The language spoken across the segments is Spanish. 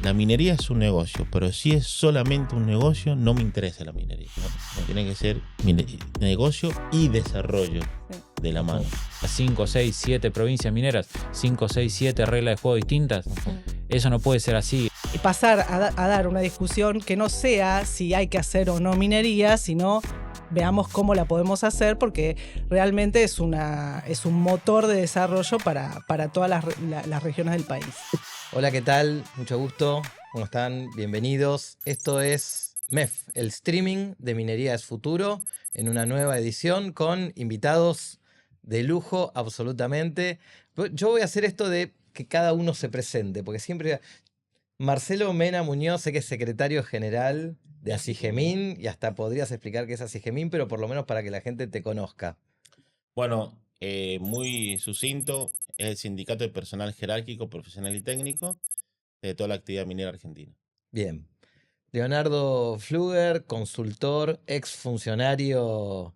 la minería es un negocio, pero si es solamente un negocio, no me interesa la minería. No, tiene que ser negocio y desarrollo de la mano. 5, 6, 7 provincias mineras, 5, 6, 7 reglas de juego distintas. Eso no puede ser así. Y pasar a dar una discusión que no sea si hay que hacer o no minería, sino veamos cómo la podemos hacer, porque realmente es un motor de desarrollo para todas las regiones del país. Hola, ¿qué tal? Mucho gusto. ¿Cómo están? Bienvenidos. Esto es MEF, el streaming de Minería es Futuro, en una nueva edición con invitados de lujo absolutamente. Yo voy a hacer esto de que cada uno se presente, porque siempre... Marcelo Mena Muñoz, sé que es secretario general de Asigemín, y hasta podrías explicar qué es Asigemín, pero por lo menos para que la gente te conozca. Bueno, muy sucinto, es el sindicato de personal jerárquico, profesional y técnico de toda la actividad minera argentina. Bien. Leonardo Pfluger, consultor, exfuncionario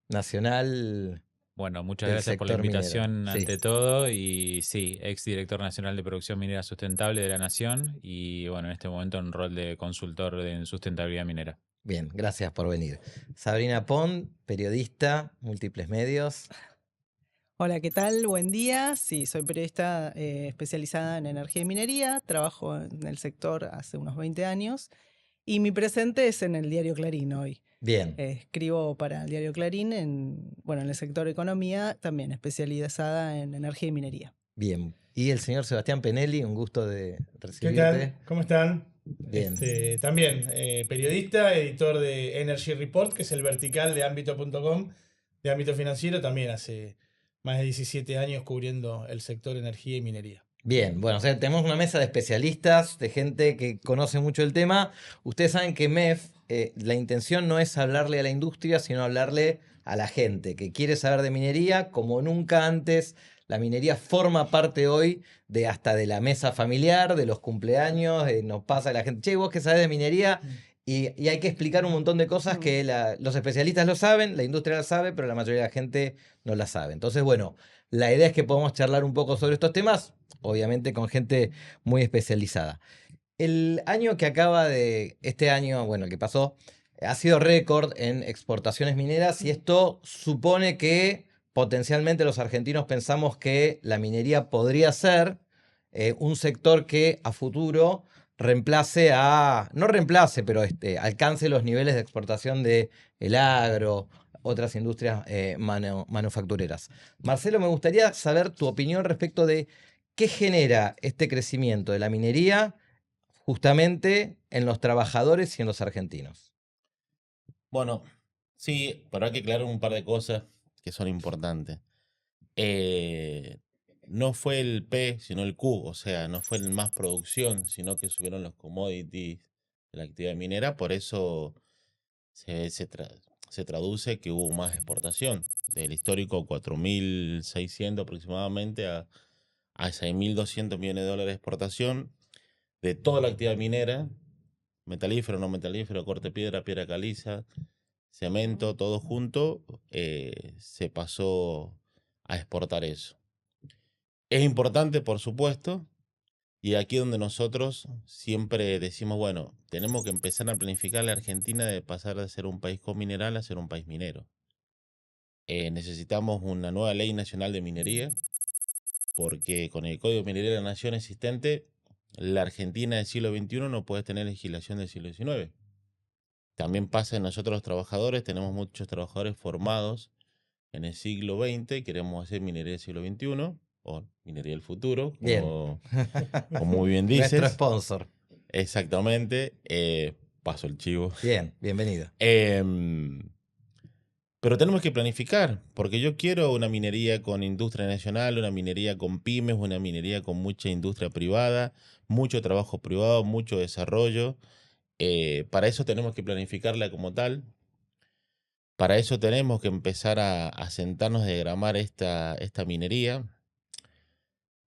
nacional. Bueno, muchas Del gracias por la sector invitación minero, ante todo. Y sí, exdirector nacional de producción minera sustentable de la Nación. Y bueno, en este momento en rol de consultor en sustentabilidad minera. Bien, gracias por venir. Sabrina Pond, periodista, múltiples medios. Hola, ¿qué tal? Buen día. Sí, soy periodista especializada en energía y minería. Trabajo en el sector hace unos 20 años. Y mi presente es en el diario Clarín hoy. Bien. Escribo para el diario Clarín en el sector economía, también especializada en energía y minería. Bien. Y el señor Sebastián Penelli, un gusto de recibirte. ¿Qué tal? ¿Cómo están? Bien. También periodista, editor de Energy Report, que es el vertical de ámbito.com, de ámbito financiero, también hace más de 17 años cubriendo el sector energía y minería. Bien, bueno, o sea, tenemos una mesa de especialistas, de gente que conoce mucho el tema. Ustedes saben que MEF, la intención no es hablarle a la industria, sino hablarle a la gente que quiere saber de minería como nunca antes. La minería forma parte hoy hasta de la mesa familiar, de los cumpleaños, nos pasa a la gente, che, vos que sabés de minería, y hay que explicar un montón de cosas que los especialistas lo saben, la industria lo sabe, pero la mayoría de la gente no la sabe. Entonces, bueno, la idea es que podamos charlar un poco sobre estos temas, obviamente con gente muy especializada. El año que acaba de, este año, bueno, el que pasó, ha sido récord en exportaciones mineras, y esto supone que potencialmente los argentinos pensamos que la minería podría ser un sector que a futuro no reemplace, pero alcance los niveles de exportación del agro, otras industrias manufactureras. Marcelo, me gustaría saber tu opinión respecto de qué genera este crecimiento de la minería justamente en los trabajadores y en los argentinos. Bueno, sí, pero hay que aclarar un par de cosas que son importantes. No fue el P, sino el Q, o sea, no fue el más producción, sino que subieron los commodities de la actividad minera, por eso se traduce que hubo más exportación, del histórico 4.600 aproximadamente a 6.200 millones de dólares de exportación de toda la actividad minera, metalífero, no metalífero, corte piedra, piedra caliza, cemento, todo junto, se pasó a exportar eso. Es importante, por supuesto, y aquí donde nosotros siempre decimos, bueno, tenemos que empezar a planificar la Argentina de pasar de ser un país con mineral a ser un país minero. Necesitamos una nueva ley nacional de minería, porque con el Código Minero de la Nación existente, la Argentina del siglo XXI no puede tener legislación del siglo XIX. También pasa en nosotros los trabajadores, tenemos muchos trabajadores formados en el siglo XX, queremos hacer minería del siglo XXI, o minería del futuro, como muy bien dices. Nuestro sponsor. Exactamente, paso el chivo. Bien, bienvenido. Pero tenemos que planificar, porque yo quiero una minería con industria nacional, una minería con pymes, una minería con mucha industria privada, mucho trabajo privado, mucho desarrollo. Para eso tenemos que planificarla como tal. Para eso tenemos que empezar a sentarnos a diagramar esta minería.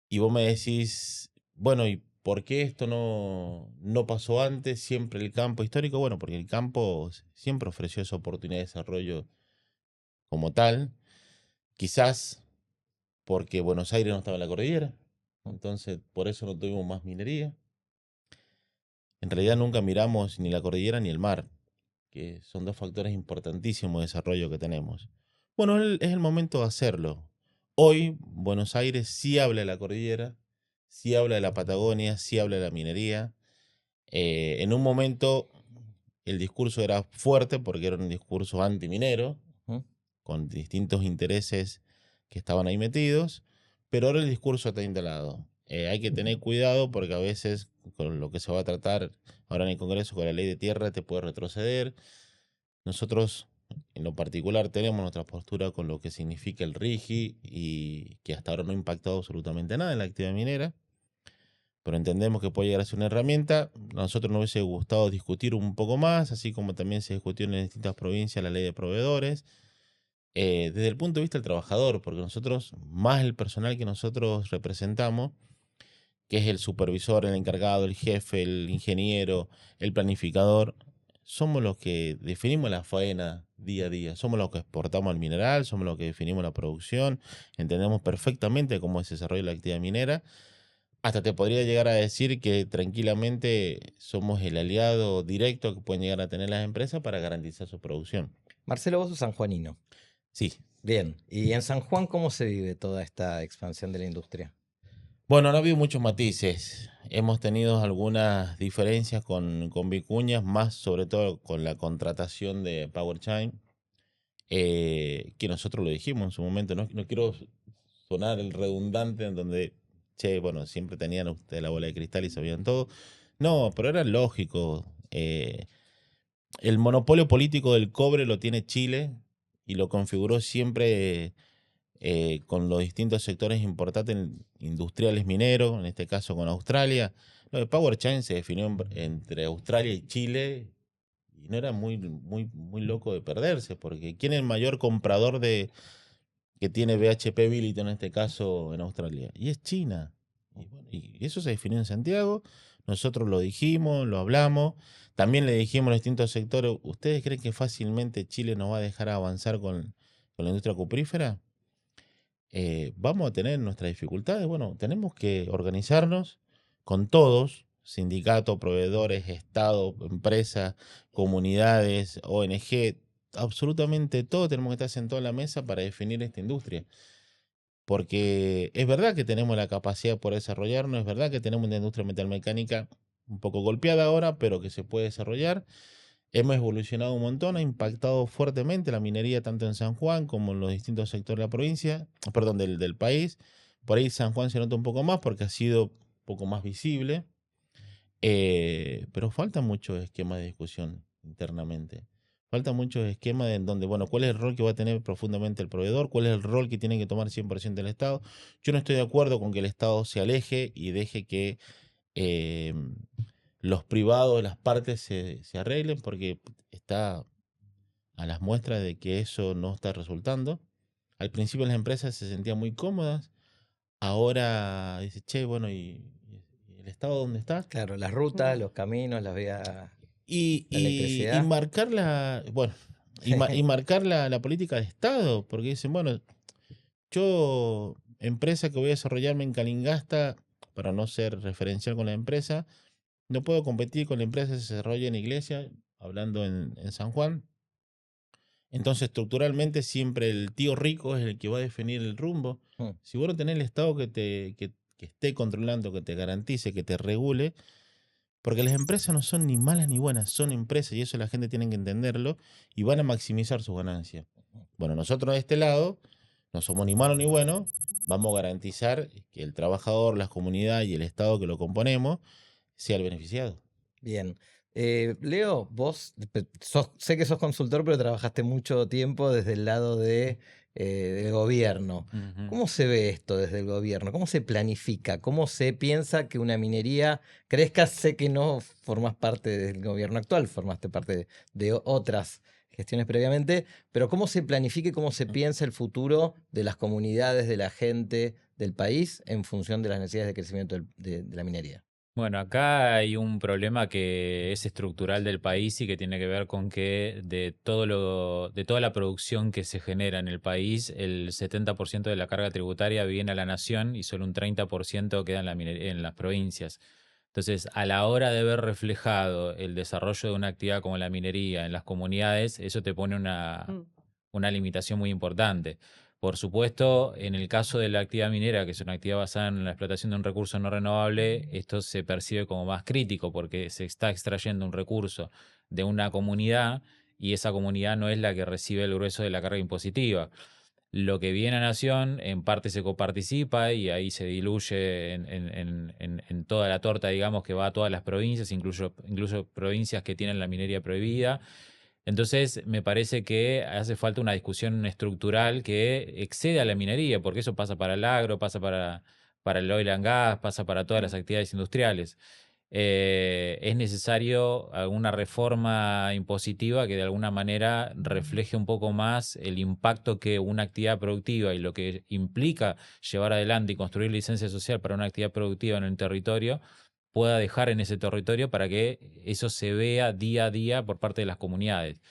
Y vos me decís, bueno, ¿y por qué esto no pasó antes? Siempre el campo histórico. Bueno, porque el campo siempre ofreció esa oportunidad de desarrollo como tal. Quizás porque Buenos Aires no estaba en la cordillera. Entonces, por eso no tuvimos más minería. en realidad nunca miramos ni la cordillera ni el mar, que son dos factores importantísimos de desarrollo que tenemos. Bueno, es el momento de hacerlo. Hoy Buenos Aires sí habla de la cordillera, sí habla de la Patagonia, sí habla de la minería. En un momento el discurso era fuerte porque era un discurso antiminero, Ujú. con distintos intereses que estaban ahí metidos, pero ahora el discurso está instalado. Hay que tener cuidado porque a veces con lo que se va a tratar ahora en el Congreso con la ley de tierra te puede retroceder. Nosotros en lo particular tenemos nuestra postura con lo que significa el RIGI y que hasta ahora no ha impactado absolutamente nada en la actividad minera, pero entendemos que puede llegar a ser una herramienta. A nosotros nos hubiese gustado discutir un poco más, así como también se discutió en distintas provincias la ley de proveedores, desde el punto de vista del trabajador, porque nosotros, más el personal que nosotros representamos, que es el supervisor, el encargado, el jefe, el ingeniero, el planificador, somos los que definimos la faena día a día, somos los que exportamos el mineral, somos los que definimos la producción, entendemos perfectamente cómo se desarrolla la actividad minera. Hasta te podría llegar a decir que tranquilamente somos el aliado directo que pueden llegar a tener las empresas para garantizar su producción. Marcelo, vos sos sanjuanino. Sí. Bien. ¿Y en San Juan cómo se vive toda esta expansión de la industria? Bueno, no ha habido muchos matices. Hemos tenido algunas diferencias con Vicuñas, más sobre todo con la contratación de PowerChain, que nosotros lo dijimos en su momento. No quiero sonar el redundante en donde, che, bueno, siempre tenían ustedes la bola de cristal y sabían todo. No, pero era lógico. El monopolio político del cobre lo tiene Chile y lo configuró siempre con los distintos sectores importantes industriales mineros, en este caso con Australia. Lo de PowerChain se definió entre Australia y Chile y no era muy loco de perderse, porque ¿quién es el mayor comprador que tiene BHP Billiton en este caso en Australia? Y es China. Y, bueno, y eso se definió en Santiago, nosotros lo dijimos, lo hablamos, también le dijimos a los distintos sectores, ¿ustedes creen que fácilmente Chile nos va a dejar avanzar con la industria cuprífera? Vamos a tener nuestras dificultades. Bueno, tenemos que organizarnos con todos, sindicatos, proveedores, Estado, empresas, comunidades, ONG, absolutamente todo tenemos que estar sentados en la mesa para definir esta industria. Porque es verdad que tenemos la capacidad por desarrollarnos, es verdad que tenemos una industria metalmecánica un poco golpeada ahora, pero que se puede desarrollar. Hemos evolucionado un montón, ha impactado fuertemente la minería tanto en San Juan como en los distintos sectores de la provincia, perdón, del país. Por ahí San Juan se nota un poco más porque ha sido un poco más visible, pero falta mucho esquema de discusión internamente. Falta mucho esquema en donde, bueno, cuál es el rol que va a tener profundamente el proveedor, cuál es el rol que tiene que tomar 100% el Estado. Yo no estoy de acuerdo con que el Estado se aleje y deje que eh, los privados, las partes se arreglen, porque está a las muestras de que eso no está resultando. Al principio las empresas se sentían muy cómodas, ahora dice, che, bueno, ¿y el Estado dónde está? Claro, las rutas, los caminos, las vías, la Y electricidad. marcar bueno, y marcar la política de Estado, porque dicen, bueno, yo, empresa que voy a desarrollarme en Calingasta, para no ser referencial con la empresa, no puedo competir con la empresa que se desarrolla en Iglesia, hablando en San Juan. Entonces, estructuralmente, siempre el tío rico es el que va a definir el rumbo. Mm. Si vos no tenés el Estado que esté controlando, que te garantice, que te regule, porque las empresas no son ni malas ni buenas, son empresas y eso la gente tiene que entenderlo y van a maximizar sus ganancias. Bueno, nosotros de este lado no somos ni malos ni buenos, vamos a garantizar que el trabajador, la comunidad y el Estado que lo componemos sea el beneficiado. Bien. Leo, vos sé que sos consultor, pero trabajaste mucho tiempo desde el lado del gobierno. Ujú. ¿Cómo se ve esto desde el gobierno? ¿Cómo se planifica? ¿Cómo se piensa que una minería crezca? Sé que no formás parte del gobierno actual, formaste parte de otras gestiones previamente, pero ¿cómo se planifica y cómo se piensa el futuro de las comunidades, de la gente, del país en función de las necesidades de crecimiento de la minería? Bueno, acá hay un problema que es estructural del país y que tiene que ver con que de toda la producción que se genera en el país, el 70% de la carga tributaria viene a la nación y solo un 30% queda en las provincias. Entonces, a la hora de ver reflejado el desarrollo de una actividad como la minería en las comunidades, eso te pone una limitación muy importante. Por supuesto, en el caso de la actividad minera, que es una actividad basada en la explotación de un recurso no renovable, esto se percibe como más crítico porque se está extrayendo un recurso de una comunidad y esa comunidad no es la que recibe el grueso de la carga impositiva. Lo que viene a Nación en parte se coparticipa y ahí se diluye en toda la torta, digamos, que va a todas las provincias, incluso provincias que tienen la minería prohibida. Entonces, me parece que hace falta una discusión estructural que excede a la minería, porque eso pasa para el agro, pasa para el oil and gas, pasa para todas las actividades industriales. Es necesario alguna reforma impositiva que de alguna manera refleje un poco más el impacto que una actividad productiva y lo que implica llevar adelante y construir licencia social para una actividad productiva en el territorio pueda dejar en ese territorio para que eso se vea día a día por parte de las comunidades.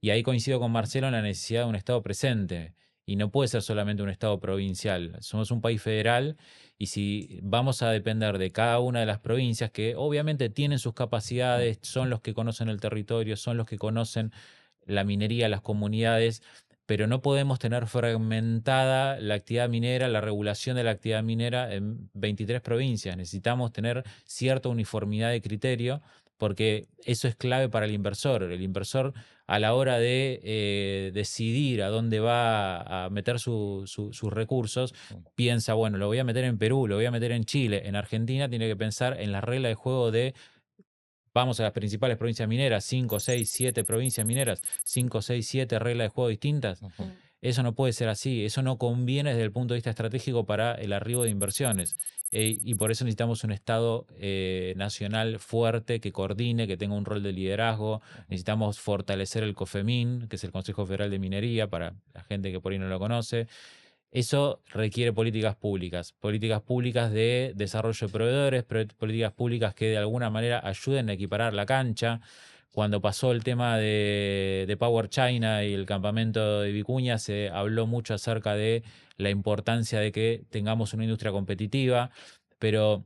Y ahí coincido con Marcelo en la necesidad de un Estado presente. Y no puede ser solamente un Estado provincial. Somos un país federal y si vamos a depender de cada una de las provincias, que obviamente tienen sus capacidades, son los que conocen el territorio, son los que conocen la minería, las comunidades, pero no podemos tener fragmentada la actividad minera, la regulación de la actividad minera en 23 provincias. Necesitamos tener cierta uniformidad de criterio porque eso es clave para el inversor. El inversor, a la hora de decidir a dónde va a meter sus recursos, piensa, bueno, lo voy a meter en Perú, lo voy a meter en Chile, en Argentina, tiene que pensar en las reglas de juego de vamos a las principales provincias mineras, 5, 6, 7 provincias mineras, 5, 6, 7 reglas de juego distintas. Eso no puede ser así, eso no conviene desde el punto de vista estratégico para el arribo de inversiones. Y por eso necesitamos un Estado nacional fuerte que coordine, que tenga un rol de liderazgo. Necesitamos fortalecer el COFEMIN, que es el Consejo Federal de Minería, para la gente que por ahí no lo conoce. Eso requiere políticas públicas de desarrollo de proveedores, políticas públicas que de alguna manera ayuden a equiparar la cancha. Cuando pasó el tema de Power China y el campamento de Vicuña, se habló mucho acerca de la importancia de que tengamos una industria competitiva, pero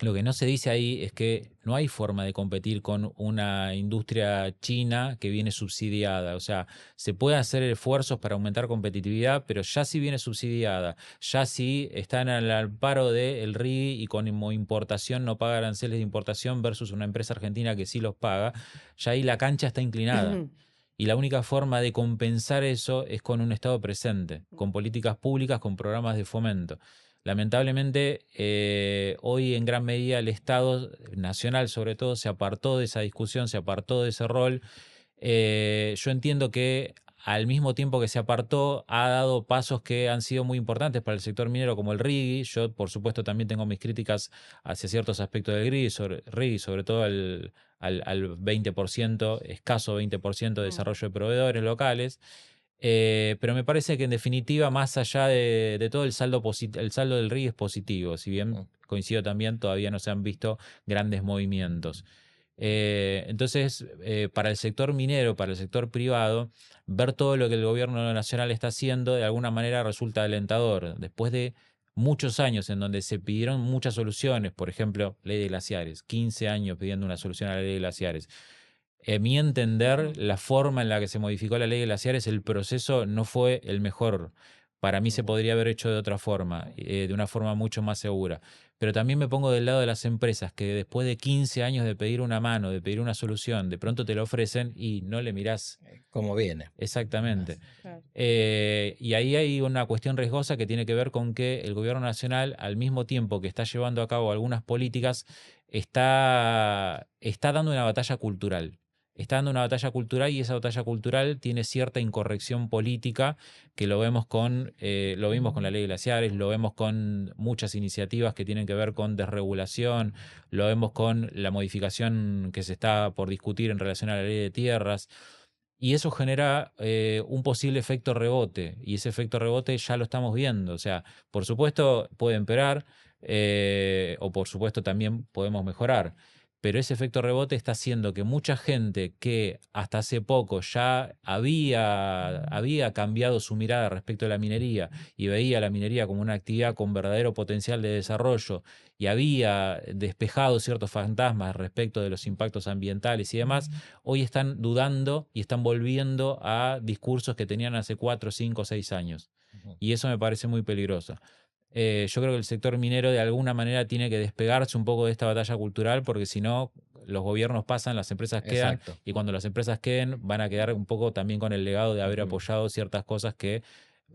lo que no se dice ahí es que no hay forma de competir con una industria china que viene subsidiada. O sea, se puede hacer esfuerzos para aumentar competitividad, pero ya si viene subsidiada, ya si están al amparo del RIGI y como importación no paga aranceles de importación versus una empresa argentina que sí los paga, ya ahí la cancha está inclinada. Y la única forma de compensar eso es con un Estado presente, con políticas públicas, con programas de fomento. Lamentablemente, hoy en gran medida el Estado nacional, sobre todo, se apartó de esa discusión, se apartó de ese rol. Yo entiendo que al mismo tiempo que se apartó, ha dado pasos que han sido muy importantes para el sector minero, como el RIGI. Yo, por supuesto, también tengo mis críticas hacia ciertos aspectos del RIGI, sobre todo al 20%, escaso 20% de desarrollo de proveedores locales. Pero me parece que en definitiva, más allá de todo, el saldo del RIGI es positivo. Si bien coincido también, todavía no se han visto grandes movimientos. Entonces, para el sector minero, para el sector privado, ver todo lo que el gobierno nacional está haciendo de alguna manera resulta alentador. Después de muchos años en donde se pidieron muchas soluciones, por ejemplo, ley de glaciares, 15 años pidiendo una solución a la ley de glaciares. A mi entender, la forma en la que se modificó la ley de glaciares, el proceso no fue el mejor. Para mí se podría haber hecho de otra forma, de una forma mucho más segura. Pero también me pongo del lado de las empresas que después de 15 años de pedir una mano, de pedir una solución, de pronto te lo ofrecen y no le mirás. Como viene. Exactamente. Y ahí hay una cuestión riesgosa que tiene que ver con que el gobierno nacional, al mismo tiempo que está llevando a cabo algunas políticas, está dando una batalla cultural. Está dando una batalla cultural y esa batalla cultural tiene cierta incorrección política que lo vimos con la ley de glaciares, lo vemos con muchas iniciativas que tienen que ver con desregulación, lo vemos con la modificación que se está por discutir en relación a la ley de tierras. Y eso genera un posible efecto rebote, y ese efecto rebote ya lo estamos viendo. O sea, por supuesto puede empeorar, o por supuesto también podemos mejorar. pero ese efecto rebote está haciendo que mucha gente que hasta hace poco ya había cambiado su mirada respecto a la minería y veía la minería como una actividad con verdadero potencial de desarrollo y había despejado ciertos fantasmas respecto de los impactos ambientales y demás, hoy están dudando y están volviendo a discursos que tenían hace 4, 5, 6 años. Y eso me parece muy peligroso. Yo creo que el sector minero de alguna manera tiene que despegarse un poco de esta batalla cultural, porque si no, los gobiernos pasan, las empresas quedan, Exacto. y cuando las empresas queden van a quedar un poco también con el legado de haber apoyado ciertas cosas que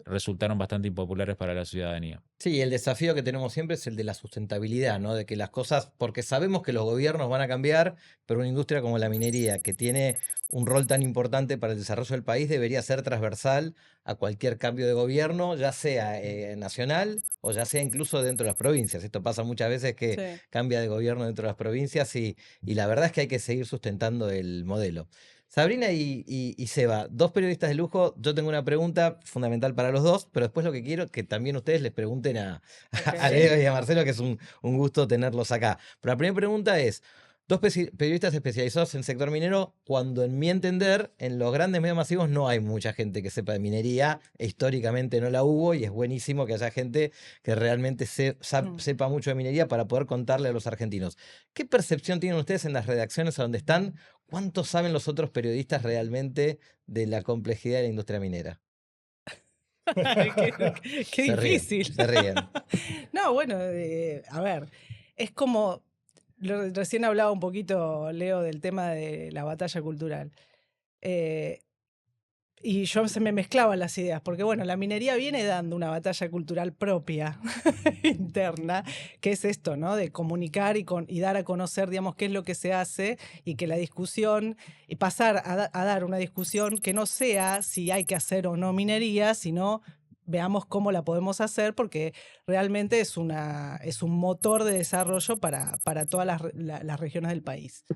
resultaron bastante impopulares para la ciudadanía. Sí, el desafío que tenemos siempre es el de la sustentabilidad, ¿no? De que las cosas, porque sabemos que los gobiernos van a cambiar, pero una industria como la minería, que tiene un rol tan importante para el desarrollo del país, debería ser transversal a cualquier cambio de gobierno, ya sea nacional o ya sea incluso dentro de las provincias. Esto pasa muchas veces que Sí. cambia de gobierno dentro de las provincias y la verdad es que hay que seguir sustentando el modelo. Sabrina y Seba, dos periodistas de lujo. Yo tengo una pregunta fundamental para los dos, pero después lo que quiero es que también ustedes les pregunten a Leo y a Marcelo, que es un gusto tenerlos acá. Pero la primera pregunta es, dos periodistas especializados en sector minero, cuando en mi entender, en los grandes medios masivos no hay mucha gente que sepa de minería, históricamente no la hubo y es buenísimo que haya gente que realmente sepa mucho de minería para poder contarle a los argentinos. ¿Qué percepción tienen ustedes en las redacciones a donde están? ¿Cuánto saben los otros periodistas realmente de la complejidad de la industria minera? Qué Se ríen, difícil. se ríen. No, bueno, a ver, es como, recién hablaba un poquito, Leo, del tema de la batalla cultural. Eh, y yo se me mezclaban las ideas, porque bueno, la minería viene dando una batalla cultural propia, interna, que es esto, ¿no? De comunicar y dar a conocer, digamos, qué es lo que se hace y que la discusión, y pasar a dar una discusión que no sea si hay que hacer o no minería, sino veamos cómo la podemos hacer, porque realmente es un motor de desarrollo para todas las regiones del país.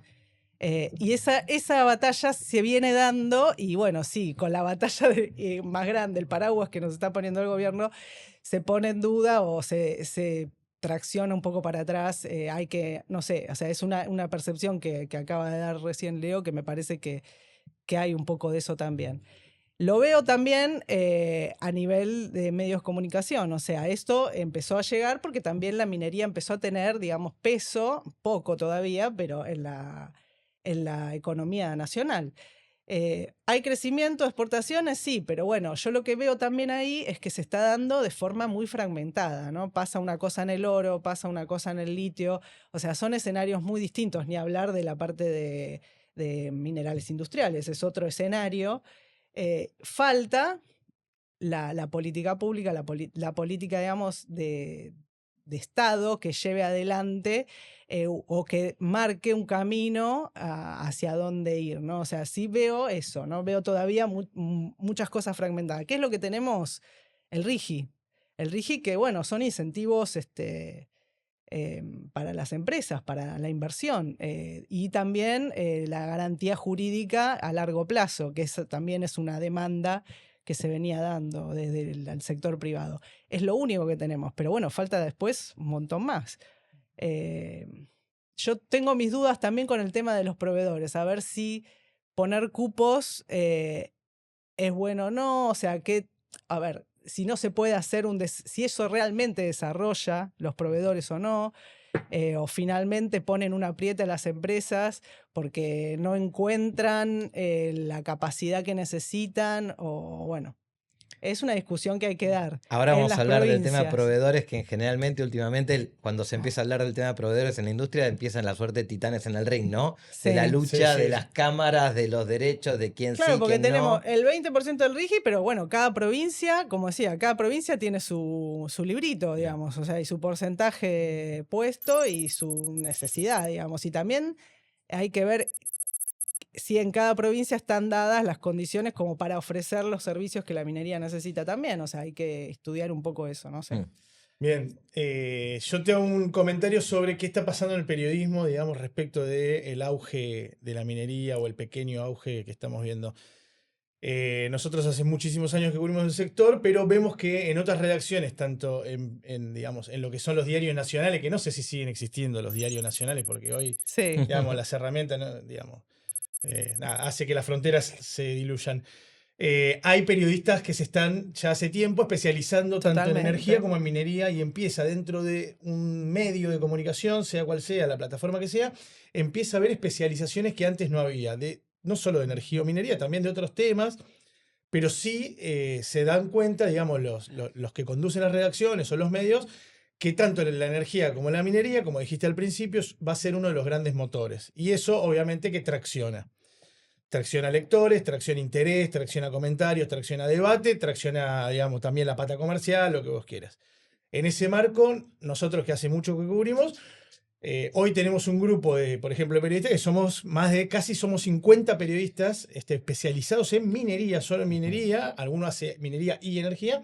Y esa batalla se viene dando, y bueno, sí, con la batalla más grande, el paraguas que nos está poniendo el gobierno, se pone en duda o se tracciona un poco para atrás. Hay que, no sé, o sea, es una percepción que acaba de dar recién Leo, que me parece que hay un poco de eso también. Lo veo también a nivel de medios de comunicación, o sea, esto empezó a llegar porque también la minería empezó a tener, digamos, peso, poco todavía, pero en la economía nacional. ¿Hay crecimiento, exportaciones? Sí, pero bueno, yo lo que veo también ahí es que se está dando de forma muy fragmentada, ¿no? Pasa una cosa en el oro, pasa una cosa en el litio, o sea, son escenarios muy distintos, ni hablar de la parte de minerales industriales, es otro escenario. Falta la política pública, la política, digamos, de Estado que lleve adelante o que marque un camino hacia dónde ir, ¿no? O sea, sí veo eso, ¿no? Veo todavía muchas cosas fragmentadas. ¿Qué es lo que tenemos? El RIGI. El RIGI que, bueno, son incentivos para las empresas, para la inversión y también la garantía jurídica a largo plazo, que también es una demanda que se venía dando desde el sector privado. Es lo único que tenemos, pero bueno, falta después un montón más. Yo tengo mis dudas también con el tema de los proveedores, a ver si poner cupos es bueno o no, o sea, a ver, si no se puede hacer si eso realmente desarrolla los proveedores o no, o finalmente ponen un apriete a las empresas porque no encuentran la capacidad que necesitan, o bueno, es una discusión que hay que dar. Ahora en vamos las a hablar del tema de provincias. proveedores, que generalmente, últimamente, cuando se empieza a hablar del tema de proveedores en la industria, empiezan la suerte de titanes en el ring, ¿no? Sí. De la lucha, Sí, sí. de las cámaras, de los derechos, de quién Claro, sí, porque quién tenemos no. el 20% del RIGI, pero bueno, cada provincia, como decía, cada provincia tiene su librito, digamos, o sea, y su porcentaje puesto y su necesidad, digamos. Y también hay que ver si en cada provincia están dadas las condiciones como para ofrecer los servicios que la minería necesita también. O sea, hay que estudiar un poco eso, no sé. Bien, yo tengo un comentario sobre qué está pasando en el periodismo, digamos, respecto del auge de la minería o el pequeño auge que estamos viendo. Nosotros hace muchísimos años que cubrimos el sector, pero vemos que en otras redacciones, tanto digamos, en lo que son los diarios nacionales, que no sé si siguen existiendo los diarios nacionales, porque hoy, Sí. digamos, las herramientas, ¿no? Digamos, hace que las fronteras se diluyan. Hay periodistas que se están ya hace tiempo especializando tanto en Totalmente. energía como en minería, y empieza dentro de un medio de comunicación, sea cual sea, la plataforma que sea, empieza a haber especializaciones que antes no había, no solo de energía o minería, también de otros temas, pero sí se dan cuenta, digamos, los que conducen las redacciones o los medios, que tanto la energía como la minería, como dijiste al principio, va a ser uno de los grandes motores. Y eso obviamente que tracciona. Tracciona lectores, tracciona interés, tracciona comentarios, tracciona debate, tracciona, digamos, también la pata comercial, lo que vos quieras. En ese marco, nosotros que hace mucho que cubrimos, hoy tenemos un grupo de, por ejemplo, de periodistas que somos casi somos 50 periodistas especializados en minería, solo en minería, algunos hace minería y energía,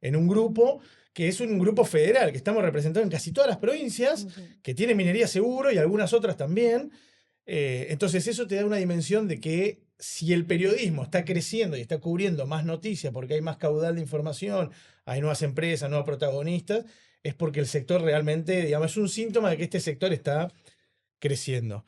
en un grupo que es un grupo federal, que estamos representados en casi todas las provincias, que tiene minería seguro y algunas otras también. Entonces eso te da una dimensión de que si el periodismo está creciendo y está cubriendo más noticias porque hay más caudal de información, hay nuevas empresas, nuevos protagonistas, es porque el sector realmente, digamos, es un síntoma de que este sector está creciendo.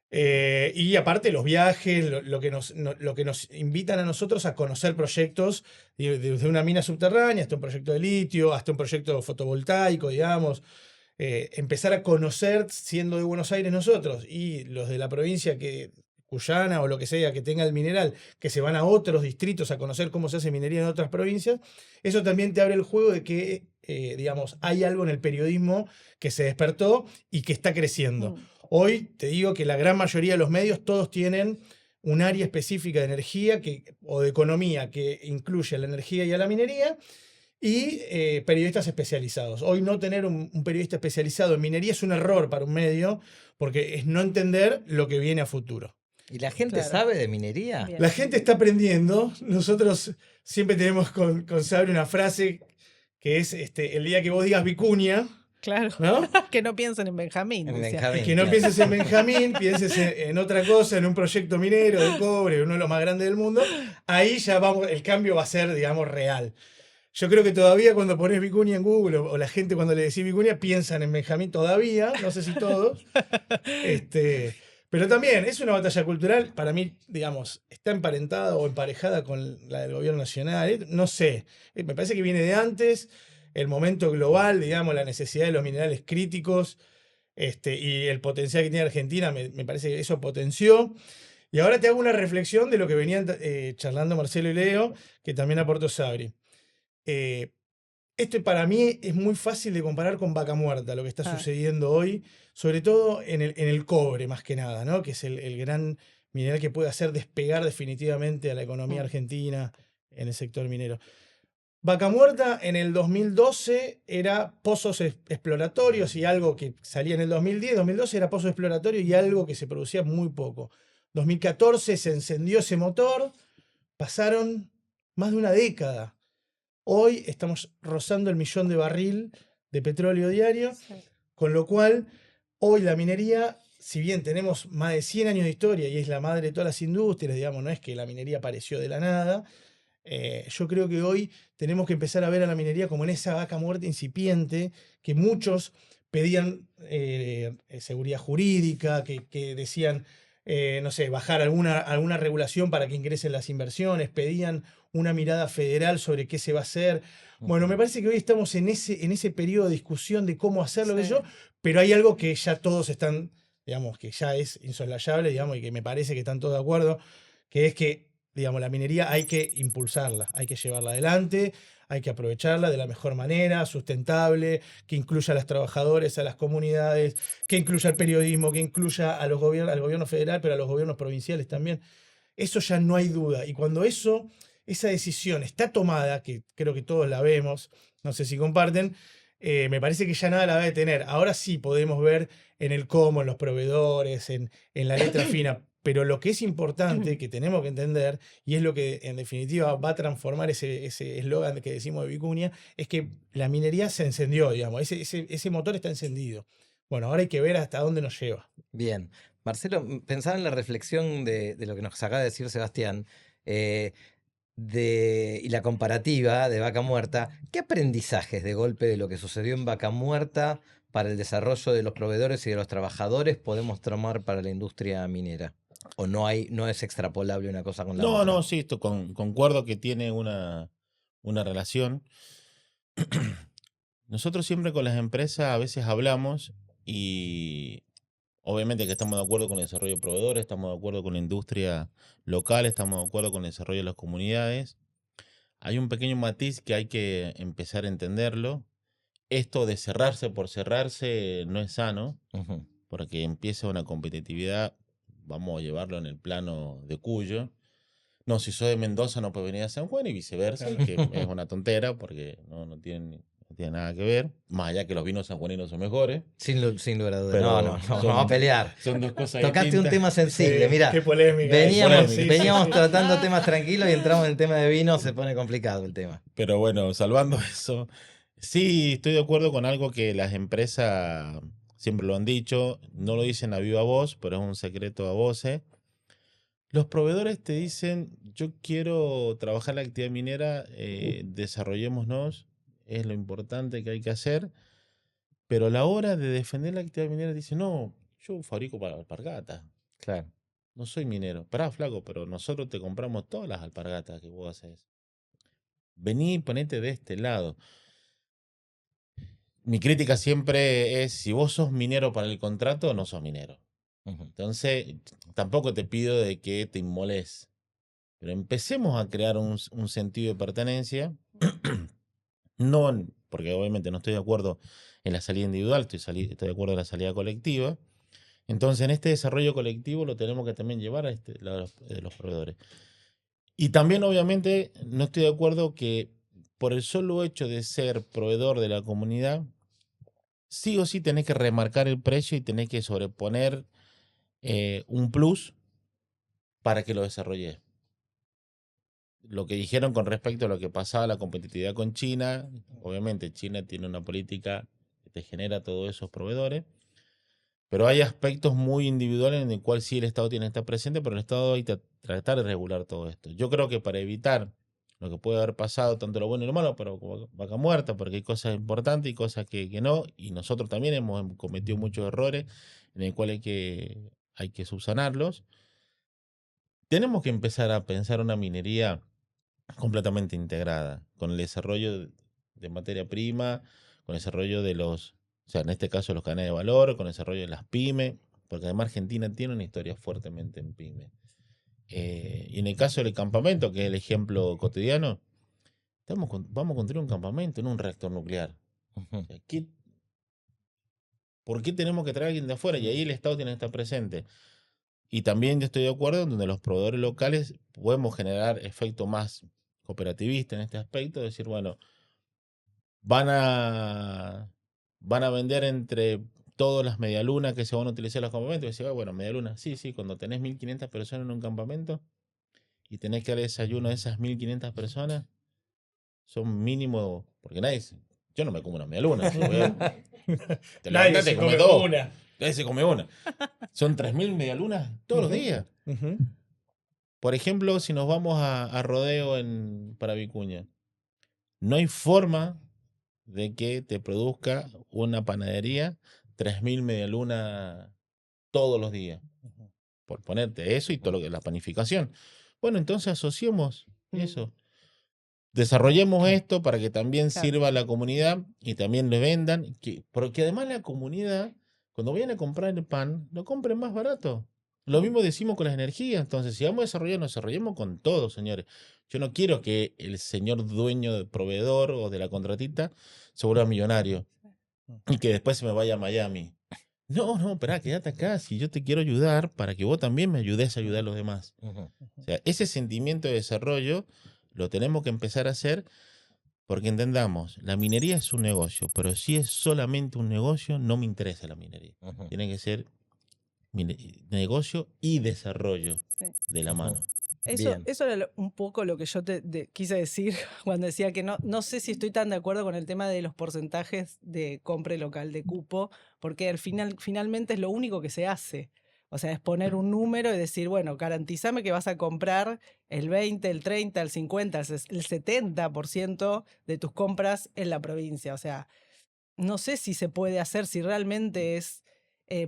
Y aparte los viajes, lo que nos invitan a nosotros a conocer proyectos, desde una mina subterránea hasta un proyecto de litio, hasta un proyecto fotovoltaico, digamos. Empezar a conocer, siendo de Buenos Aires nosotros, y los de la provincia cuyana o lo que sea que tenga el mineral, que se van a otros distritos a conocer cómo se hace minería en otras provincias, eso también te abre el juego de que, digamos, hay algo en el periodismo que se despertó y que está creciendo. Hoy te digo que la gran mayoría de los medios, todos tienen un área específica de energía o de economía que incluye a la energía y a la minería, y periodistas especializados. Hoy no tener un periodista especializado en minería es un error para un medio, porque es no entender lo que viene a futuro. ¿Y la gente Claro. sabe de minería? Bien. La gente está aprendiendo. Nosotros siempre tenemos con Sabri una frase que es el día que vos digas vicuña, Claro. ¿no? Que no piensen en Benjamín. En decía. Benjamín. Que no Claro. pienses en Benjamín, pienses en otra cosa, en un proyecto minero de cobre, uno de los más grandes del mundo. Ahí ya vamos, el cambio va a ser, digamos, real. Yo creo que todavía cuando pones vicuña en Google o la gente cuando le decís vicuña piensan en Benjamín todavía, no sé si todos. Pero también es una batalla cultural, para mí, digamos, está emparentada o emparejada con la del gobierno nacional. No sé, me parece que viene de antes, el momento global, digamos, la necesidad de los minerales críticos y el potencial que tiene Argentina, me parece que eso potenció. Y ahora te hago una reflexión de lo que venían charlando Marcelo y Leo, que también aportó Sabri. Esto para mí es muy fácil de comparar con Vaca Muerta, lo que está sucediendo hoy, sobre todo en el cobre más que nada, ¿no? Que es el gran mineral que puede hacer despegar definitivamente a la economía argentina en el sector minero. Vaca Muerta en el 2012 era pozos exploratorios y algo que salía en el 2010, 2012 era pozos exploratorios y algo que se producía muy poco. 2014 se encendió ese motor, pasaron más de una década. Hoy estamos rozando el 1.000.000 de barril de petróleo diario, con lo cual hoy la minería, si bien tenemos más de 100 años de historia y es la madre de todas las industrias, digamos, no es que la minería apareció de la nada, yo creo que hoy tenemos que empezar a ver a la minería como en esa vaca muerta incipiente que muchos pedían seguridad jurídica, que decían, no sé, bajar alguna regulación para que ingresen las inversiones, pedían una mirada federal sobre qué se va a hacer. Bueno, me parece que hoy estamos en ese periodo de discusión de cómo hacerlo, pero hay algo que ya todos están, digamos, que ya es insoslayable, digamos, y que me parece que están todos de acuerdo, que es que, digamos, la minería hay que impulsarla, hay que llevarla adelante, hay que aprovecharla de la mejor manera, sustentable, que incluya a los trabajadores, a las comunidades, que incluya al periodismo, que incluya al gobierno federal, pero a los gobiernos provinciales también. Eso ya no hay duda. Y cuando esa decisión está tomada, que creo que todos la vemos, no sé si comparten, me parece que ya nada la va a detener. Ahora sí podemos ver en el cómo, en los proveedores, en la letra fina, pero lo que es importante, que tenemos que entender, y es lo que en definitiva va a transformar ese eslogan que decimos de Vicuña, es que la minería se encendió, digamos, ese motor está encendido. Bueno, ahora hay que ver hasta dónde nos lleva. Bien. Marcelo, pensaba en la reflexión de lo que nos acaba de decir Sebastián. y la comparativa de Vaca Muerta, ¿qué aprendizajes de golpe de lo que sucedió en Vaca Muerta para el desarrollo de los proveedores y de los trabajadores podemos tomar para la industria minera? ¿O no es extrapolable una cosa con la No, otra? no, sí, concuerdo que tiene una relación. Nosotros siempre con las empresas a veces hablamos y obviamente que estamos de acuerdo con el desarrollo de proveedores, estamos de acuerdo con la industria local, estamos de acuerdo con el desarrollo de las comunidades. Hay un pequeño matiz que hay que empezar a entenderlo. Esto de cerrarse por cerrarse no es sano, Ujú. porque empieza una competitividad, vamos a llevarlo en el plano de Cuyo. No, si soy de Mendoza no puedo venir a San Juan y viceversa, que es una tontera porque no tiene nada que ver. Más allá que los vinos sanjuaninos son mejores, Sin lugar a dudas. pero No, vamos a pelear. son dos cosas Tocaste un distintas. tema sensible, Sí, mira. qué polémica. Veníamos, Sí, sí, veníamos sí. tratando temas tranquilos y entramos en el tema de vino, se pone complicado el tema. Pero bueno, salvando eso, sí estoy de acuerdo con algo que las empresas siempre lo han dicho, no lo dicen a viva voz, pero es un secreto a voces. Los proveedores te dicen, yo quiero trabajar la actividad minera, desarrollémonos, es lo importante que hay que hacer, pero a la hora de defender la actividad minera dice, no, yo fabrico para alpargatas, Claro. no soy minero. Pará, flaco, pero nosotros te compramos todas las alpargatas que vos haces. Vení y ponete de este lado. Mi crítica siempre es, si vos sos minero para el contrato, no sos minero. Ujú. Entonces, tampoco te pido de que te inmoles, pero empecemos a crear un sentido de pertenencia. No, porque obviamente no estoy de acuerdo en la salida individual, estoy de acuerdo en la salida colectiva. Entonces, en este desarrollo colectivo lo tenemos que también llevar a este lado de los proveedores. Y también, obviamente, no estoy de acuerdo que por el solo hecho de ser proveedor de la comunidad, sí o sí tenés que remarcar el precio y tenés que sobreponer un plus para que lo desarrolles. Lo que dijeron con respecto a lo que pasaba la competitividad con China, obviamente China tiene una política que te genera todos esos proveedores, pero hay aspectos muy individuales en el cual sí el Estado tiene que estar presente, pero el Estado hay que tratar de regular todo esto. Yo creo que para evitar lo que puede haber pasado, tanto lo bueno y lo malo, pero como Vaca Muerta, porque hay cosas importantes y cosas que no, y nosotros también hemos cometido muchos errores en el cual hay que subsanarlos. Tenemos que empezar a pensar una minería completamente integrada, con el desarrollo de materia prima, con el desarrollo de o sea, en este caso los canales de valor, con el desarrollo de las pymes, porque además Argentina tiene una historia fuertemente en pymes. Y en el caso del campamento, que es el ejemplo cotidiano, vamos a construir un campamento, no un reactor nuclear. Ujú. O sea, ¿por qué tenemos que traer a alguien de afuera? Y ahí el Estado tiene que estar presente. Y también yo estoy de acuerdo en donde los proveedores locales podemos generar efecto más cooperativista en este aspecto, decir, bueno, van a, van a vender entre todas las medialunas que se van a utilizar en los campamentos. Y decir, bueno, medialuna, sí, cuando tenés 1.500 personas en un campamento y tenés que dar desayuno a esas 1.500 personas, son mínimo, porque yo no me como una medialuna, te Nadie levantas, se te comes come dos, una. nadie se come una. Son 3.000 medialunas todos los Ujú. días. Ujú. Por ejemplo, si nos vamos a Rodeo para Vicuña, no hay forma de que te produzca una panadería 3.000 medialunas todos los días. Por ponerte eso y todo lo que es la panificación. Bueno, entonces asociemos eso. Desarrollemos esto para que también Claro. sirva a la comunidad y también le vendan. Porque además la comunidad, cuando vayan a comprar el pan, lo compren más barato. Lo mismo decimos con las energías. Entonces, si vamos a desarrollar, nos desarrollemos con todo, señores. Yo no quiero que el señor dueño del proveedor o de la contratista se vuelva millonario y que después se me vaya a Miami. No, espera, quédate acá. Si yo te quiero ayudar para que vos también me ayudes a ayudar a los demás. Ujú. O sea, ese sentimiento de desarrollo lo tenemos que empezar a hacer porque entendamos, la minería es un negocio, pero si es solamente un negocio, no me interesa la minería. Ujú. Tiene que ser negocio y desarrollo Sí. de la Ujú. mano. Bien. Eso era un poco lo que yo quise decir cuando decía que no sé si estoy tan de acuerdo con el tema de los porcentajes de compra local de cupo, porque finalmente es lo único que se hace. O sea, es poner un número y decir, bueno, garantízame que vas a comprar el 20, el 30, el 50, el 70% de tus compras en la provincia. O sea, no sé si se puede hacer, si realmente es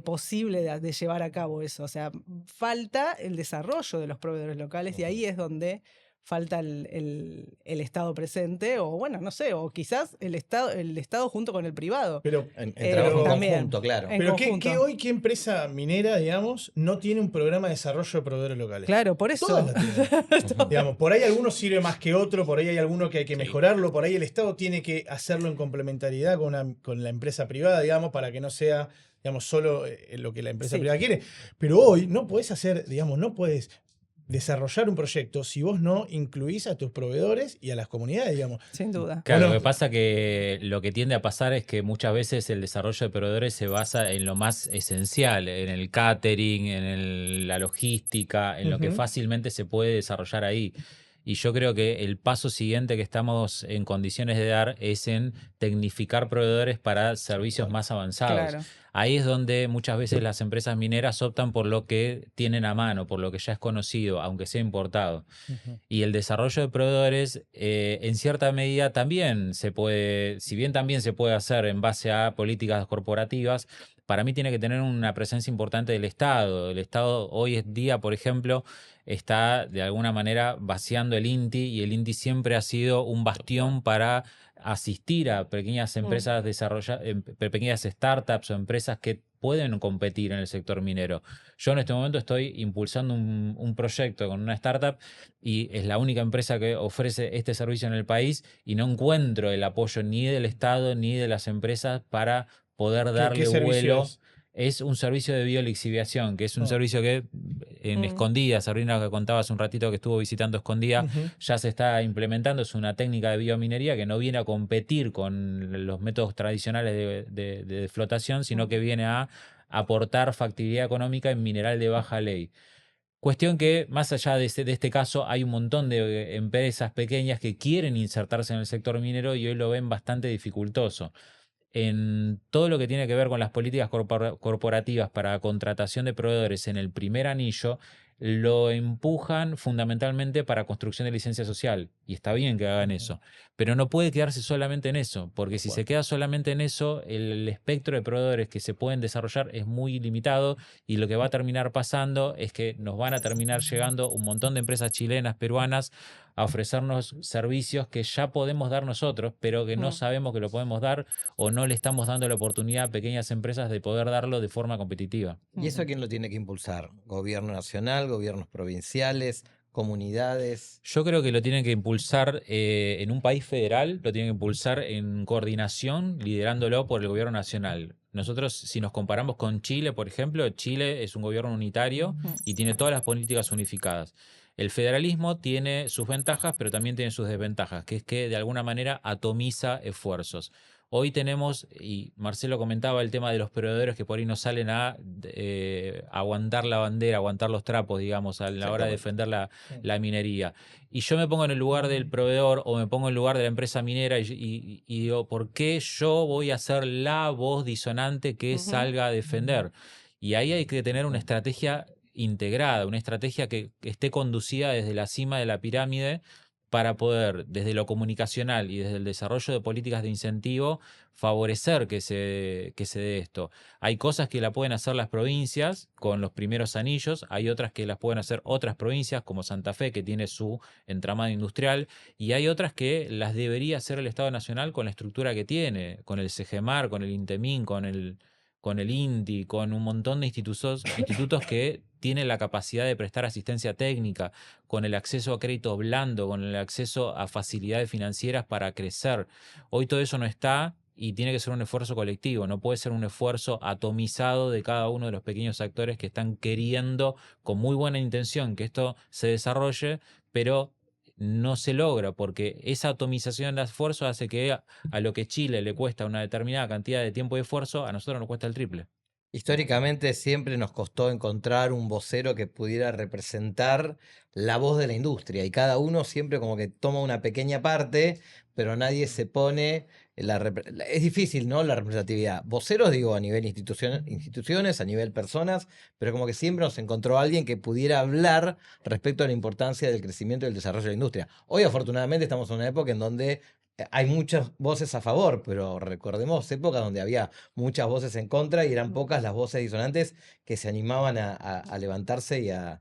posible de llevar a cabo eso. O sea, falta el desarrollo de los proveedores locales y ahí es donde falta el Estado presente, o bueno, no sé, o quizás el Estado junto con el privado. Pero, En trabajo en También, conjunto, claro. en pero conjunto. ¿qué empresa minera, digamos, no tiene un programa de desarrollo de proveedores locales? Claro, por eso. Todas lo tienen. Digamos, por ahí alguno sirve más que otro, por ahí hay alguno que hay que Sí. mejorarlo, por ahí el Estado tiene que hacerlo en complementariedad con la empresa privada, digamos, para que no sea, digamos, solo lo que la empresa Sí. privada quiere. Pero hoy no podés hacer, digamos, no podés desarrollar un proyecto si vos no incluís a tus proveedores y a las comunidades, digamos. Sin duda. Claro, Bueno. lo que pasa que lo que tiende a pasar es que muchas veces el desarrollo de proveedores se basa en lo más esencial, en el catering, la logística, en lo que Ujú. fácilmente se puede desarrollar ahí. Y yo creo que el paso siguiente que estamos en condiciones de dar es en tecnificar proveedores para servicios más avanzados. Claro. Ahí es donde muchas veces las empresas mineras optan por lo que tienen a mano, por lo que ya es conocido, aunque sea importado. Ujú. Y el desarrollo de proveedores, en cierta medida, también se puede, si bien también se puede hacer en base a políticas corporativas, para mí tiene que tener una presencia importante del Estado. El Estado hoy en día, por ejemplo, está de alguna manera vaciando el INTI, y el INTI siempre ha sido un bastión para asistir a pequeñas empresas pequeñas startups o empresas que pueden competir en el sector minero. Yo en este momento estoy impulsando un proyecto con una startup y es la única empresa que ofrece este servicio en el país, y no encuentro el apoyo ni del Estado ni de las empresas para poder darle ¿Qué servicio vuelo. es? Es un servicio de biolixiviación, que es un Ah. servicio que en Mm. Escondida, Sabrina, que contaba hace un ratito que estuvo visitando Escondida, Ujú. ya se está implementando. Es una técnica de biominería que no viene a competir con los métodos tradicionales de flotación, sino que viene a aportar factibilidad económica en mineral de baja ley. Cuestión que, más allá de este caso, hay un montón de empresas pequeñas que quieren insertarse en el sector minero y hoy lo ven bastante dificultoso. En todo lo que tiene que ver con las políticas corporativas para contratación de proveedores en el primer anillo, lo empujan fundamentalmente para construcción de licencia social. Y está bien que hagan eso. Pero no puede quedarse solamente en eso, porque si se queda solamente en eso, el espectro de proveedores que se pueden desarrollar es muy limitado, y lo que va a terminar pasando es que nos van a terminar llegando un montón de empresas chilenas, peruanas, a ofrecernos servicios que ya podemos dar nosotros, pero que no sabemos que lo podemos dar, o no le estamos dando la oportunidad a pequeñas empresas de poder darlo de forma competitiva. ¿Y eso quién lo tiene que impulsar? ¿Gobierno nacional, gobiernos provinciales, comunidades? Yo creo que lo tienen que impulsar en un país federal, lo tienen que impulsar en coordinación, liderándolo por el gobierno nacional. Nosotros, si nos comparamos con Chile, por ejemplo, Chile es un gobierno unitario y tiene todas las políticas unificadas. El federalismo tiene sus ventajas, pero también tiene sus desventajas, que es que de alguna manera atomiza esfuerzos. Hoy tenemos, y Marcelo comentaba el tema de los proveedores que por ahí no salen a aguantar la bandera, aguantar los trapos, digamos, a la hora de defender la minería. Y yo me pongo en el lugar del proveedor o me pongo en el lugar de la empresa minera y digo, ¿por qué yo voy a ser la voz disonante que salga a defender? Y ahí hay que tener una estrategia integrada, una estrategia que esté conducida desde la cima de la pirámide, para poder, desde lo comunicacional y desde el desarrollo de políticas de incentivo, favorecer que se dé esto. Hay cosas que la pueden hacer las provincias con los primeros anillos, hay otras que las pueden hacer otras provincias, como Santa Fe, que tiene su entramado industrial, y hay otras que las debería hacer el Estado Nacional con la estructura que tiene, con el CEGEMAR, con el INTEMIN, con el INTI, con un montón de institutos que tienen la capacidad de prestar asistencia técnica, con el acceso a crédito blando, con el acceso a facilidades financieras para crecer. Hoy todo eso no está, y tiene que ser un esfuerzo colectivo, no puede ser un esfuerzo atomizado de cada uno de los pequeños actores que están queriendo, con muy buena intención, que esto se desarrolle, pero no se logra, porque esa atomización de esfuerzo hace que a lo que Chile le cuesta una determinada cantidad de tiempo y esfuerzo, a nosotros nos cuesta el triple. Históricamente siempre nos costó encontrar un vocero que pudiera representar la voz de la industria, y cada uno siempre como que toma una pequeña parte, pero nadie se pone Es difícil, ¿no? La representatividad. Voceros, digo, a nivel instituciones, a nivel personas, pero como que siempre nos encontró alguien que pudiera hablar respecto a la importancia del crecimiento y del desarrollo de la industria. Hoy, afortunadamente, estamos en una época en donde hay muchas voces a favor, pero recordemos épocas donde había muchas voces en contra y eran pocas las voces disonantes que se animaban a levantarse y a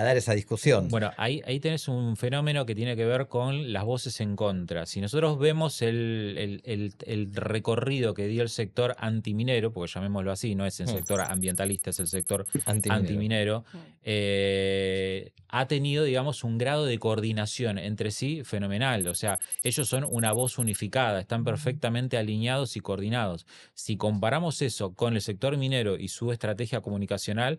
dar esa discusión. Bueno, ahí tenés un fenómeno que tiene que ver con las voces en contra. Si nosotros vemos el recorrido que dio el sector antiminero, porque llamémoslo así, no es el sector ambientalista, es el sector antiminero, ha tenido, digamos, un grado de coordinación entre sí fenomenal. O sea, ellos son una voz unificada, están perfectamente alineados y coordinados. Si comparamos eso con el sector minero y su estrategia comunicacional,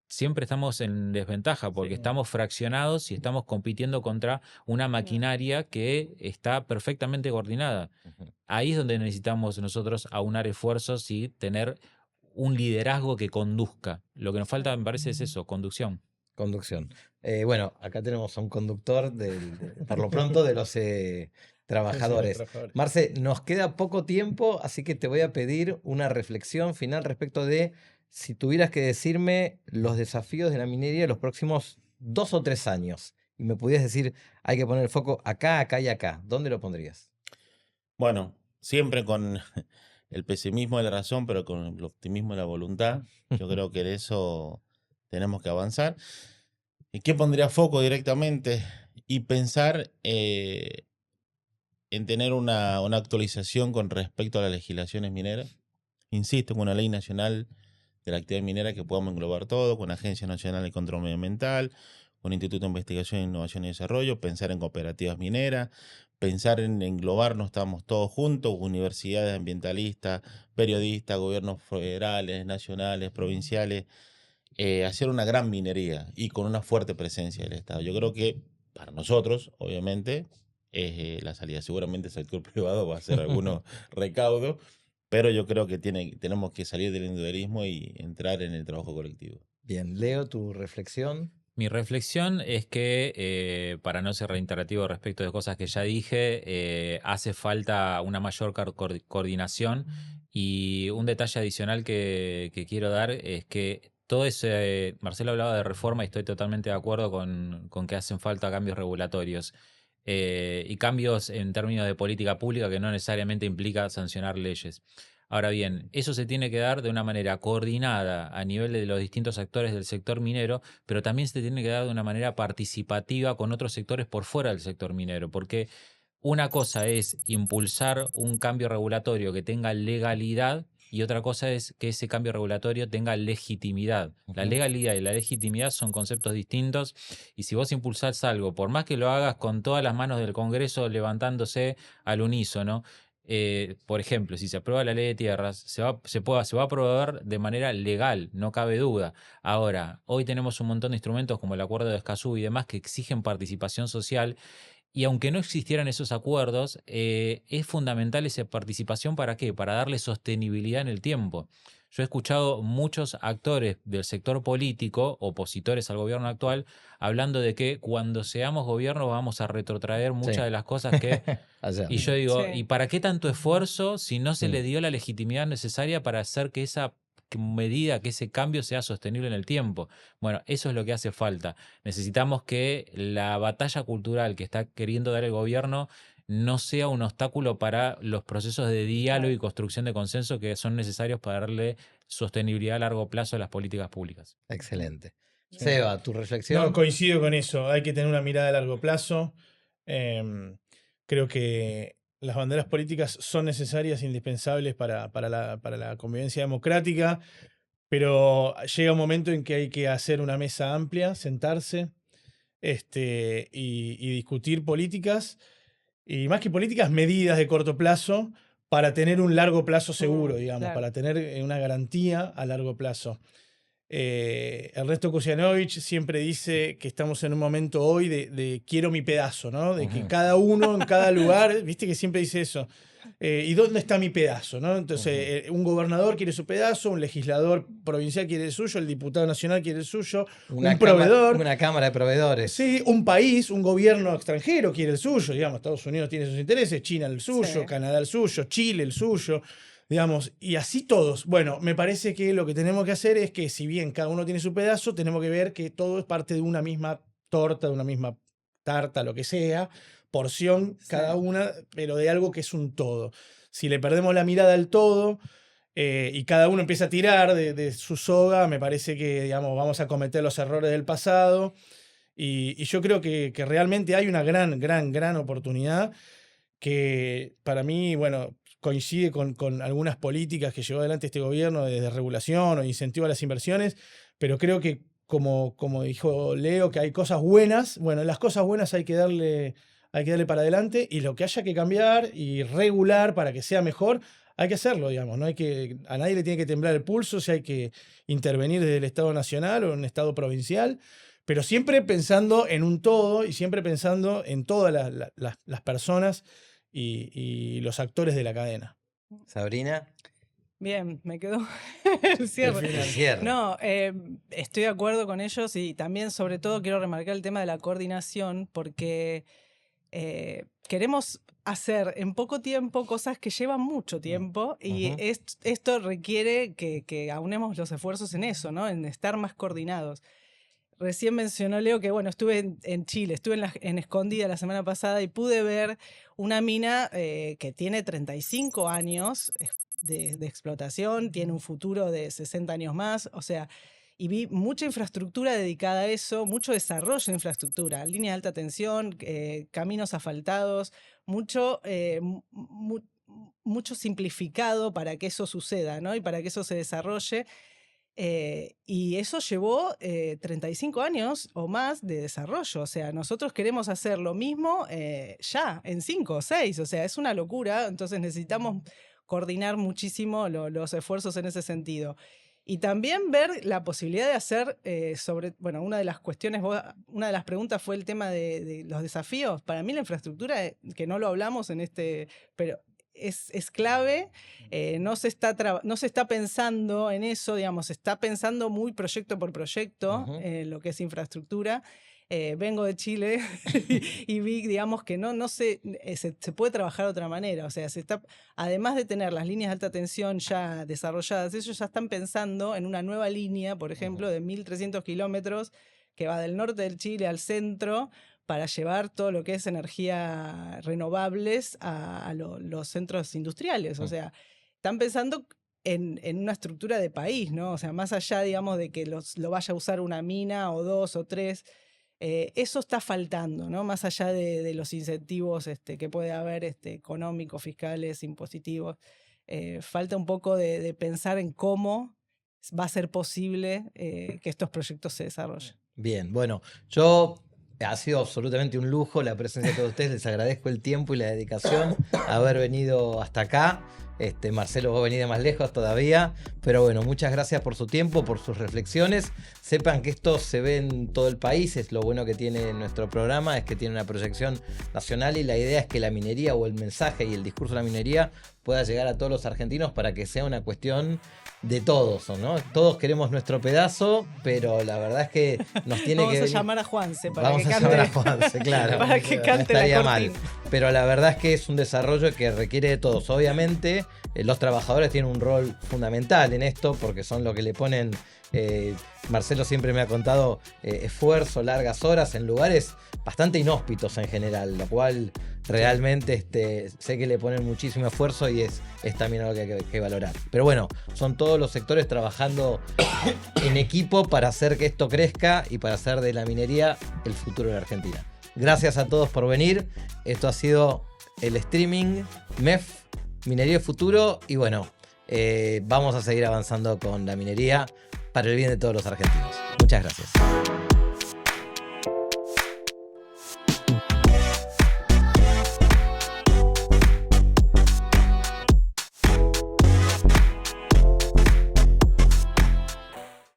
siempre estamos en desventaja porque estamos fraccionados y estamos compitiendo contra una maquinaria que está perfectamente coordinada. Ahí es donde necesitamos nosotros aunar esfuerzos y tener un liderazgo que conduzca. Lo que nos falta, me parece, es eso, conducción. Conducción. Bueno, acá tenemos a un conductor, por lo pronto, de los trabajadores. Marce, nos queda poco tiempo, así que te voy a pedir una reflexión final respecto de si tuvieras que decirme los desafíos de la minería en los próximos 2 o 3 años y me pudieras decir, hay que poner el foco acá, acá y acá, ¿dónde lo pondrías? Bueno, siempre con el pesimismo de la razón, pero con el optimismo de la voluntad. Yo creo que de eso tenemos que avanzar. ¿Y qué pondría foco directamente? Y pensar en tener una actualización con respecto a las legislaciones mineras. Insisto, con una ley nacional de la actividad minera que podamos englobar todo, con Agencia Nacional de Control Medioambiental, con Instituto de Investigación, Innovación y Desarrollo, pensar en cooperativas mineras, pensar en englobarnos, estamos todos juntos, universidades ambientalistas, periodistas, gobiernos federales, nacionales, provinciales, hacer una gran minería y con una fuerte presencia del Estado. Yo creo que para nosotros, obviamente, la salida. Seguramente el sector privado va a hacer algunos recaudos, pero yo creo que tenemos que salir del individualismo y entrar en el trabajo colectivo. Bien, Leo, tu reflexión. Mi reflexión es que, para no ser reiterativo respecto de cosas que ya dije, hace falta una mayor coordinación, y un detalle adicional que quiero dar es que todo ese, Marcelo hablaba de reforma y estoy totalmente de acuerdo con que hacen falta cambios regulatorios y cambios en términos de política pública que no necesariamente implica sancionar leyes. Ahora bien, eso se tiene que dar de una manera coordinada a nivel de los distintos actores del sector minero, pero también se tiene que dar de una manera participativa con otros sectores por fuera del sector minero, porque una cosa es impulsar un cambio regulatorio que tenga legalidad y otra cosa es que ese cambio regulatorio tenga legitimidad. La legalidad y la legitimidad son conceptos distintos, y si vos impulsás algo, por más que lo hagas con todas las manos del Congreso levantándose al unísono, por ejemplo, si se aprueba la ley de tierras, se va a aprobar de manera legal, no cabe duda. Ahora, hoy tenemos un montón de instrumentos como el Acuerdo de Escazú y demás que exigen participación social, y aunque no existieran esos acuerdos, es fundamental esa participación. ¿Para qué? Para darle sostenibilidad en el tiempo. Yo he escuchado muchos actores del sector político, opositores al gobierno actual, hablando de que cuando seamos gobierno vamos a retrotraer muchas de las cosas que... Y yo digo, ¿y para qué tanto esfuerzo si no se le dio la legitimidad necesaria para hacer que esa medida, que ese cambio sea sostenible en el tiempo? Bueno, eso es lo que hace falta. Necesitamos que la batalla cultural que está queriendo dar el gobierno no sea un obstáculo para los procesos de diálogo y construcción de consenso que son necesarios para darle sostenibilidad a largo plazo a las políticas públicas. Excelente. Sí. Seba, tu reflexión. No, coincido con eso. Hay que tener una mirada a largo plazo. Creo que las banderas políticas son necesarias e indispensables para la convivencia democrática, pero llega un momento en que hay que hacer una mesa amplia, sentarse y discutir políticas, y más que políticas, medidas de corto plazo para tener un largo plazo seguro, digamos, claro. para tener una garantía a largo plazo. Ernesto Kusianovich siempre dice que estamos en un momento hoy de quiero mi pedazo, ¿no? De que cada uno en cada lugar, viste que siempre dice eso. ¿Y dónde está mi pedazo? ¿No? Entonces, un gobernador quiere su pedazo, un legislador provincial quiere el suyo, el diputado nacional quiere el suyo, un proveedor. Una cámara de proveedores. Sí, un país, un gobierno extranjero quiere el suyo. Digamos, Estados Unidos tiene sus intereses, China el suyo, Sí. Canadá el suyo, Chile el suyo. Digamos, y así todos. Bueno, me parece que lo que tenemos que hacer es que, si bien cada uno tiene su pedazo, tenemos que ver que todo es parte de una misma torta, de una misma tarta, lo que sea, porción Sí. cada una, pero de algo que es un todo. Si le perdemos la mirada al todo y cada uno empieza a tirar de su soga, me parece que, digamos, vamos a cometer los errores del pasado. Y yo creo que realmente hay una gran oportunidad que para mí, bueno, coincide con algunas políticas que llevó adelante este gobierno de regulación o incentivo a las inversiones, pero creo que, como dijo Leo, que hay cosas buenas. Bueno, las cosas buenas hay que darle para adelante, y lo que haya que cambiar y regular para que sea mejor, hay que hacerlo, digamos. No hay que, a nadie le tiene que temblar el pulso si hay que intervenir desde el Estado nacional o en el Estado provincial, pero siempre pensando en un todo y siempre pensando en todas las personas y los actores de la cadena. Sabrina. Bien, me quedó el cierre. El cierre. No, estoy de acuerdo con ellos, y también, sobre todo, quiero remarcar el tema de la coordinación, porque queremos hacer en poco tiempo cosas que llevan mucho tiempo, y Ujú. esto requiere que aunemos los esfuerzos en eso, ¿no? En estar más coordinados. Recién mencionó Leo que, bueno, estuve en Chile, estuve en Escondida la semana pasada y pude ver una mina que tiene 35 años de explotación, tiene un futuro de 60 años más, o sea, y vi mucha infraestructura dedicada a eso, mucho desarrollo de infraestructura, línea de alta tensión, caminos asfaltados, mucho simplificado para que eso suceda, ¿no? Y para que eso se desarrolle. Y eso llevó 35 años o más de desarrollo. O sea, nosotros queremos hacer lo mismo ya, en 5 o 6. O sea, es una locura. Entonces necesitamos coordinar muchísimo los esfuerzos en ese sentido. Y también ver la posibilidad de hacer bueno, una de las cuestiones, una de las preguntas fue el tema de los desafíos. Para mí la infraestructura, que no lo hablamos en pero es clave. No se está pensando en eso, digamos, se está pensando muy proyecto por proyecto en lo que es infraestructura. Vengo de Chile y vi, digamos, que se puede trabajar de otra manera. O sea, además de tener las líneas de alta tensión ya desarrolladas, ellos ya están pensando en una nueva línea, por ejemplo, de 1.300 kilómetros que va del norte del Chile al centro, para llevar todo lo que es energía renovables a los centros industriales. O sea, están pensando en una estructura de país, ¿no? O sea, más allá, digamos, de que lo vaya a usar una mina o 2 o 3, eso está faltando, ¿no? Más allá de los incentivos que puede haber, económicos, fiscales, impositivos. Falta un poco de pensar en cómo va a ser posible que estos proyectos se desarrollen. Bien, bueno, ha sido absolutamente un lujo la presencia de todos ustedes. Les agradezco el tiempo y la dedicación a haber venido hasta acá. Marcelo, vos venís de más lejos todavía, pero bueno, muchas gracias por su tiempo, por sus reflexiones. Sepan que esto se ve en todo el país. Es lo bueno que tiene nuestro programa, es que tiene una proyección nacional, y la idea es que la minería, o el mensaje y el discurso de la minería, pueda llegar a todos los argentinos para que sea una cuestión de todos, ¿no? Todos queremos nuestro pedazo, pero la verdad es que nos tiene Vamos que a venir... llamar a Juanse para Vamos que a cante. llamar a Juanse, claro. Para que No cante estaría la mal. cortina. Pero la verdad es que es un desarrollo que requiere de todos. Obviamente, los trabajadores tienen un rol fundamental en esto, porque son lo que le ponen... Marcelo siempre me ha contado esfuerzo, largas horas en lugares bastante inhóspitos en general, lo cual realmente sé que le ponen muchísimo esfuerzo, y es también algo que hay que valorar. Pero bueno, son todos los sectores trabajando en equipo para hacer que esto crezca y para hacer de la minería el futuro de la Argentina. Gracias a todos por venir. Esto ha sido el streaming MEF, Minería Futuro, y bueno, vamos a seguir avanzando con la minería para el bien de todos los argentinos. Muchas gracias.